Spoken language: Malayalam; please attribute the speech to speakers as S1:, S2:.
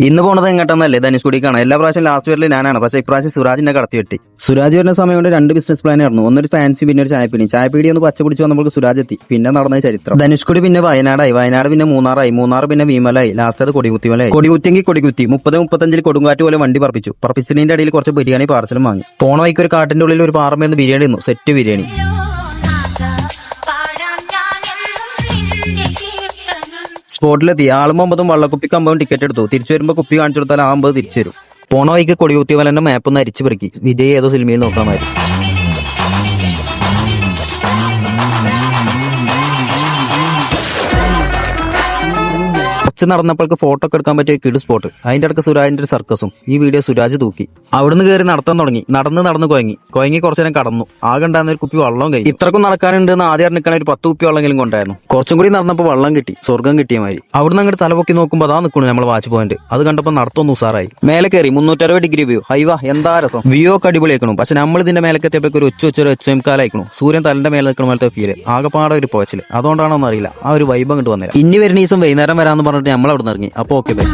S1: ഇന്ന് പോണത് എങ്ങോട്ടെന്നല്ലേ ധനുഷ്കുടിക്കാണ്. എല്ലാ പ്രാവശ്യം ലാസ്റ്റ് വരല് ഞാനാണ്. പക്ഷേ ഇപ്രാവശ്യം സുരാജിന്റെ കടത്തി വെട്ടി. സുരാജ് വരുന്ന സമയം കൊണ്ട് 2 ബിസിനസ് പ്ലാൻ ആയിരുന്നു. ഒന്നൊരു ഫാൻസി, പിന്നെ ഒരു ചായപ്പീടി ഒന്ന് പച്ച പിടിച്ചു നമുക്ക് സുരാജ് എത്തി. പിന്നെ നടന്ന ചരിത്രം. ധനുഷ്കുടി പിന്നെ വയനാടായി, വയനാട് പിന്നെ മൂന്നാർ പിന്നെ വിമലായി, ലാസ്റ്റ് അത് കൊടികുത്തിമലായി. കൊടികുത്തിയെങ്കിൽ കൊടികുത്തി 30-35 കൊടുങ്കാറ്റ് പോലെ വണ്ടി പറപ്പിച്ചതിന്റെ ഇടയിൽ കുറച്ച് ബിരിയാണി പാർസലും വാങ്ങി. പോണ വൈക്ക് ഒരു കാട്ടിന്റെ ഉള്ളിൽ ഒരു പാറമേന്ന് ബിരിയാണി തന്നു. സെറ്റ് ബിരിയാണി. സ്പോട്ടിലെത്തി. ആളും 9 വള്ളക്കുപ്പിക്ക് 50 ടിക്കറ്റ് എടുത്തു. തിരിച്ചു വരുമ്പോൾ കുപ്പി കാണിച്ചു കൊടുത്താൽ 50 തിരിച്ചു വരും. പോണ വൈക്ക് കൊടികുത്തിമലന്റെ മാപ്പ് ഒന്ന് അരിച്ചു പെറുക്കി. വിജയ് ഏതോ സിനിമയിൽ നോക്കാൻ മാറി. നടന്നപ്പോൾക്ക് ഫോട്ടോ ഒക്കെ എടുക്കാൻ പറ്റിയ കിഡ് സ്പോട്ട്. അതിന്റെ അടുത്ത് സുരാജിന്റെ ഒരു സർക്കസും. ഈ വീഡിയോ സുരാജ് തൂക്കി. അവിടുന്ന് കയറി നടത്താൻ തുടങ്ങി. നടന്ന് കുഴങ്ങി കുറച്ചു നേരം കടന്നു. ആകെ ഉണ്ടായിരുന്ന ഒരു കുപ്പി വെള്ളം കഴിഞ്ഞു. ഇത്രക്കും നടക്കാനുണ്ട് എന്ന് ആദ്യം നിൽക്കണ ഒരു 10 കുപ്പി വെള്ളമെങ്കിലും കൊണ്ടായിരുന്നു. കുറച്ചും കൂടി നടന്നപ്പോൾ വെള്ളം കിട്ടി. സ്വർഗം കിട്ടിയ മാതിരി. അവിടുന്ന് അങ്ങോട്ട് തലപൊക്കി നോക്കുമ്പോൾ അതാ നിൽക്കുന്നു നമ്മൾ വാച്ച് പോയിന്റ്. അത് കണ്ടപ്പോൾ നടത്തൊന്ന് ഉസാറായി. മേലെ കയറി 360 ഡിഗ്രി വ്യൂ. ഹൈവാ എന്താ രസം. വ്യൂ ഒക്കെ അടിപൊളിയാക്കണം. പക്ഷെ നമ്മൾ ഇതിന്റെ മേലേക്ക് എത്തിയപ്പോൾ ഒരു ഒച്ചേക്കാലായിക്കണം. സൂര്യൻ തലന്റെ മേലെ നിൽക്കുന്ന പോലത്തെ ഫീല്. ആകെപ്പാടെ ഒരു പോച്ചില്. അതുകൊണ്ടാണോന്ന് അറിയില്ല. ആ ഒരു വൈബ് അങ്ങോട്ട് വന്നില്ല. ഇനി വരുന്ന ദിവസം വൈകുന്നേരം വരാമെന്ന് പറഞ്ഞിട്ട് നമ്മൾ അവിടെ നിന്ന് ഇറങ്ങി. അപ്പോൾ ഓക്കെ ബൈ.